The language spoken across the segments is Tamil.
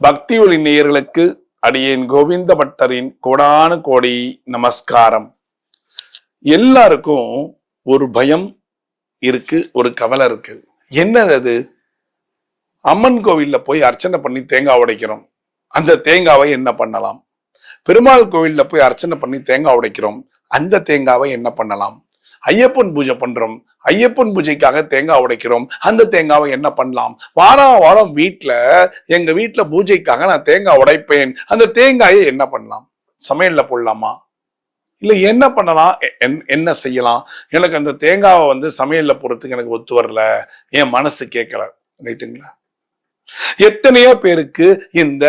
பக்தி ஒளி நேயர்களுக்கு அடியேன் கோவிந்த பட்டரின் கோடானு கோடி நமஸ்காரம். எல்லாருக்கும் ஒரு பயம் இருக்கு, ஒரு கவலை இருக்கு. என்னது அது? அம்மன் கோவில்ல போய் அர்ச்சனை பண்ணி தேங்காய் உடைக்கிறோம், அந்த தேங்காவை என்ன பண்ணலாம்? பெருமாள் கோவில்ல போய் அர்ச்சனை பண்ணி தேங்காய் உடைக்கிறோம், அந்த தேங்காவை என்ன பண்ணலாம்? ஐயப்பன் பூஜை பண்றோம், ஐயப்பன் பூஜைக்காக தேங்காய் உடைக்கிறோம், அந்த தேங்காவை என்ன பண்ணலாம்? வாரம் எங்க வீட்டுல பூஜைக்காக நான் தேங்காய் உடைப்பேன், அந்த தேங்காயை என்ன பண்ணலாம்? சமையல்ல போடலாமா? இல்ல என்ன பண்ணலாம், என்ன செய்யலாம்? எனக்கு அந்த தேங்காவை சமையல்ல போடுறதுக்கு எனக்கு ஒத்து வரல, என் மனசு கேட்கல. ரைட்டுங்களா? எத்தனையோ பேருக்கு இந்த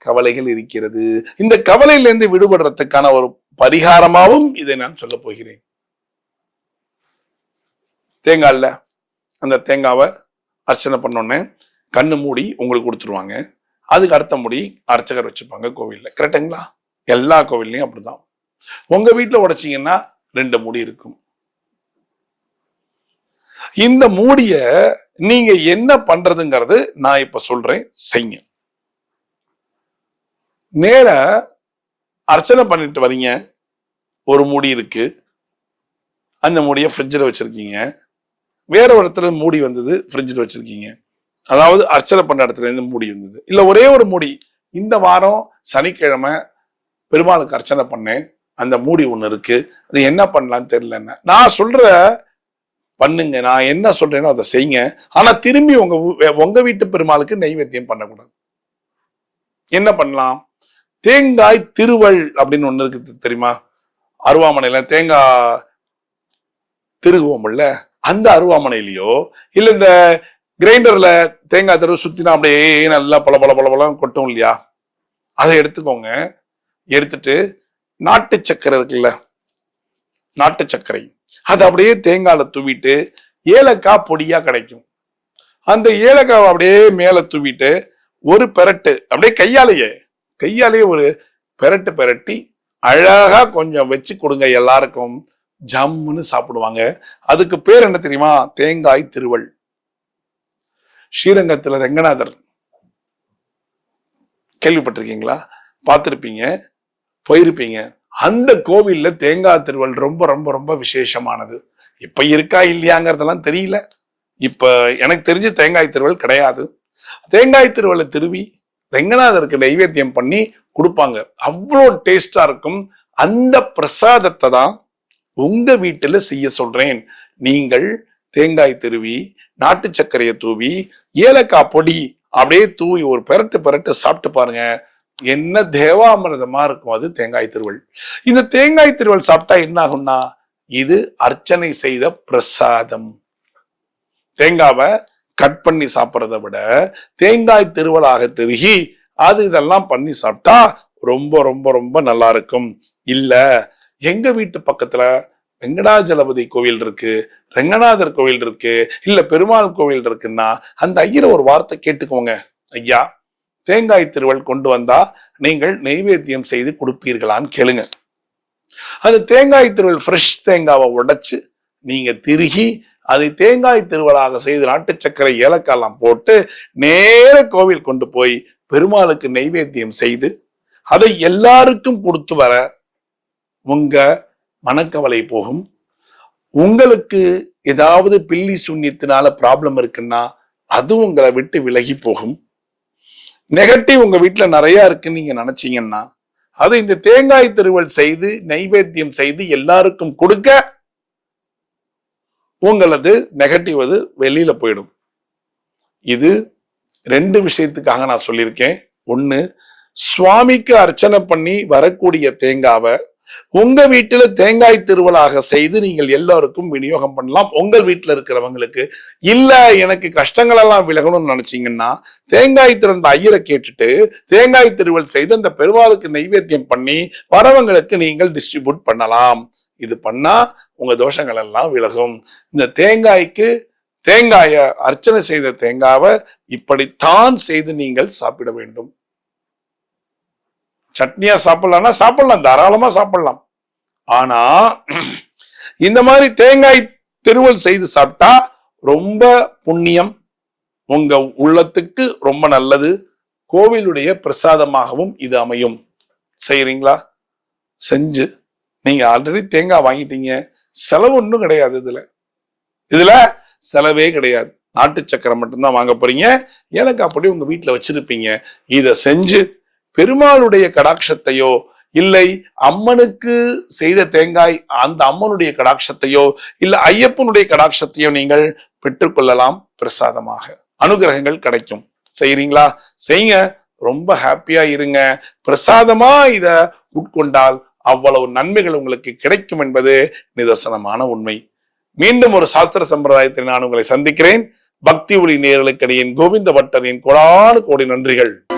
கவலைகள் இருக்கிறது. இந்த கவலையிலிருந்து விடுபடுறதுக்கான ஒரு பரிகாரமாகவும் இதை நான் சொல்ல போகிறேன். தேங்காய்ல அந்த தேங்காவை அர்ச்சனை பண்ணோன்னே கண்ணு மூடி உங்களுக்கு கொடுத்துருவாங்க. அதுக்கு அடுத்த முடி அர்ச்சகர் வச்சுப்பாங்க கோவில்ல. கரெக்டுங்களா? எல்லா கோவில்லையும் அப்படிதான். உங்க வீட்டுல உடைச்சிங்கன்னா 2 மூடி இருக்கும். இந்த மூடிய நீங்க என்ன பண்றதுங்கிறது நான் இப்ப சொல்றேன், செய்யுங்க. நேர அர்ச்சனை பண்ணிட்டு வரீங்க, ஒரு மூடி இருக்கு, அந்த மூடிய ஃப்ரிட்ஜில் வச்சிருக்கீங்க. வேற ஒரு இடத்துல மூடி வந்தது, ஃப்ரிட்ஜில் வச்சிருக்கீங்க. அதாவது அர்ச்சனை பண்ண இடத்துல இருந்து மூடி வந்தது. இல்ல ஒரே ஒரு மூடி, இந்த வாரம் சனிக்கிழமை பெருமாளுக்கு அர்ச்சனை பண்ணேன், அந்த மூடி ஒண்ணு இருக்கு, அது என்ன பண்ணலான்னு தெரியல. நான் சொல்ற பண்ணுங்க, நான் என்ன சொல்றேனோ அதை செய்யுங்க. ஆனா திரும்பி உங்க வீட்டு பெருமாளுக்கு நைவேத்தியம் பண்ணக்கூடாது. என்ன பண்ணலாம்? தேங்காய் திருவள் அப்படின்னு ஒண்ணு இருக்கு, தெரியுமா? அருவாமனையில தேங்காய் திருகுவோம்ல, அந்த அருவாமனையிலயோ இல்ல இந்த கிரைண்டர்ல தேங்காய் திருவு சுத்தினா அப்படியே நல்லா பல பல பல பலம் கொட்டும் இல்லையா? அதை எடுத்துக்கோங்க. எடுத்துட்டு நாட்டு சர்க்கரை இருக்குல்ல, நாட்டு சர்க்கரை, அதை அப்படியே தேங்காயில தூவிட்டு, ஏலக்காய் பொடியா கிடைக்கும், அந்த ஏலக்காவை அப்படியே மேல தூவிட்டு ஒரு பெரட்டு அப்படியே கையாலேயே ஒரு பெரட்டு பெரட்டி அழகா கொஞ்சம் வச்சு கொடுங்க. எல்லாருக்கும் ஜம்முன்னு சாப்பிடுவாங்க. அதுக்கு பேர் என்ன தெரியுமா? தேங்காய் திருவள். ஸ்ரீரங்கத்துல ரெங்கநாதர் கேள்விப்பட்டிருக்கீங்களா? பார்த்திருப்பீங்க, போயிருப்பீங்க. அந்த கோவில்ல தேங்காய் திருவள் ரொம்ப ரொம்ப ரொம்ப விசேஷமானது. இப்ப இருக்கா இல்லையாங்கிறதெல்லாம் தெரியல. இப்ப எனக்கு தெரிஞ்சு தேங்காய் திருவள் கிடையாது. தேங்காய் திருவள்ளை திருவி ரெங்கநாதருக்கு நைவேத்தியம் பண்ணி கொடுப்பாங்க. அவ்வளோ டேஸ்டா இருக்கும். அந்த பிரசாதத்தை தான் உங்க வீட்டுல செய்ய சொல்றேன். நீங்கள் தேங்காய் திருவி, நாட்டு சர்க்கரையை தூவி, ஏலக்காய் பொடி அப்படியே தூவி ஒரு பெரட்டு சாப்பிட்டு பாருங்க. என்ன தேவாமிரதமா இருக்கும் அது தேங்காய் திருவள். இந்த தேங்காய் திருவள் சாப்பிட்டா என்ன ஆகும்னா, இது அர்ச்சனை செய்த பிரசாதம். தேங்காவை கட் பண்ணி சாப்பிட்றத விட தேங்காய் திருவளாக திருகி அது இதெல்லாம் பண்ணி சாப்பிட்டா ரொம்ப ரொம்ப ரொம்ப நல்லா இருக்கும். இல்ல எங்க வீட்டு பக்கத்துல வெங்கடாஜலபதி கோவில் இருக்கு, ரெங்கநாதர் கோவில் இருக்கு, இல்ல பெருமாள் கோவில் இருக்குன்னா அந்த ஐயரை ஒரு வார்த்தை கேட்டுக்கோங்க. ஐயா, தேங்காய் திருவள் கொண்டு வந்தா நீங்கள் நெய்வேத்தியம் செய்து கொடுப்பீர்களான்னு கேளுங்க. அந்த தேங்காய் திருவள் ஃப்ரெஷ் தேங்காவை உடைச்சு நீங்க திருகி அதை தேங்காய் திருவளாக செய்து நாட்டு சர்க்கரை ஏலக்காயெல்லாம் போட்டு நேர கோவில் கொண்டு போய் பெருமாளுக்கு நெய்வேத்தியம் செய்து அதை எல்லாருக்கும் கொடுத்து வர உங்க மனக்கவலை போகும். உங்களுக்கு ஏதாவது பில்லி சூன்யத்தினால ப்ராப்ளம் இருக்குன்னா அது உங்களை விட்டு விலகி போகும். நெகட்டிவ் உங்க வீட்டுல நிறைய இருக்குன்னு நீங்க நினைச்சீங்கன்னா அதை இந்த தேங்காய் திருவள் செய்து நைவேத்தியம் செய்து எல்லாருக்கும் கொடுக்க உங்களது நெகட்டிவ் அது வெளியில போயிடும். இது 2 விஷயத்துக்காக நான் சொல்லியிருக்கேன். 1, சுவாமிக்கு அர்ச்சனை பண்ணி வரக்கூடிய தேங்காவை உங்க வீட்டுல தேங்காய் திருவளாக செய்து நீங்கள் எல்லாருக்கும் விநியோகம் பண்ணலாம், உங்கள் வீட்டுல இருக்கிறவங்களுக்கு. இல்ல எனக்கு கஷ்டங்கள் எல்லாம் விலகணும்னு நினைச்சீங்கன்னா தேங்காய் திறந்த ஐயரை கேட்டுட்டு தேங்காய் திருவள் செய்து அந்த பெருமாளுக்கு நைவேத்தியம் பண்ணி வரவங்களுக்கு நீங்கள் டிஸ்ட்ரிபியூட் பண்ணலாம். இது பண்ணா உங்க தோஷங்கள் எல்லாம் விலகும். இந்த தேங்காய அர்ச்சனை செய்த தேங்காவை இப்படித்தான் செய்து நீங்கள் சாப்பிட வேண்டும். சட்னியா சாப்பிடலாம்னா சாப்பிடலாம், தாராளமா சாப்பிடலாம். ஆனா இந்த மாதிரி தேங்காய் திருவள் செய்து சாப்பிட்டா ரொம்ப புண்ணியம், உங்க உள்ளத்துக்கு ரொம்ப நல்லது, கோவிலுடைய பிரசாதமாகவும் இது அமையும். செய்யறீங்களா? செஞ்சு நீங்க ஆல்ரெடி தேங்காய் வாங்கிட்டீங்க, செலவு ஒன்றும் கிடையாது. இதுல செலவே கிடையாது. நாட்டு சக்கரை மட்டும்தான் வாங்க போறீங்க. ஏலக்காய் பொடி உங்க வீட்டுல வச்சிருப்பீங்க. இத செஞ்சு பெருமாளுடைய கடாட்சத்தையோ இல்லை அம்மனுக்கு செய்த தேங்காய் அந்த அம்மனுடைய கடாட்சத்தையோ இல்ல ஐயப்பனுடைய கடாட்சத்தையோ நீங்கள் பெற்றுக்கொள்ளலாம். பிரசாதமாக அனுகிரகங்கள் கிடைக்கும். செய்யறீங்களா? செய்யுங்க. ரொம்ப ஹாப்பியா இருங்க. பிரசாதமா இத உட்கொண்டால் அவ்வளவு நன்மைகள் உங்களுக்கு கிடைக்கும் என்பது நிதர்சனமான உண்மை. மீண்டும் ஒரு சாஸ்திர சம்பிரதாயத்தில் நான் உங்களை சந்திக்கிறேன். பக்தி ஒளி நேயர்களுக்கு அடியேன் கோவிந்த பட்டரின் கோடானு கோடி நன்றிகள்.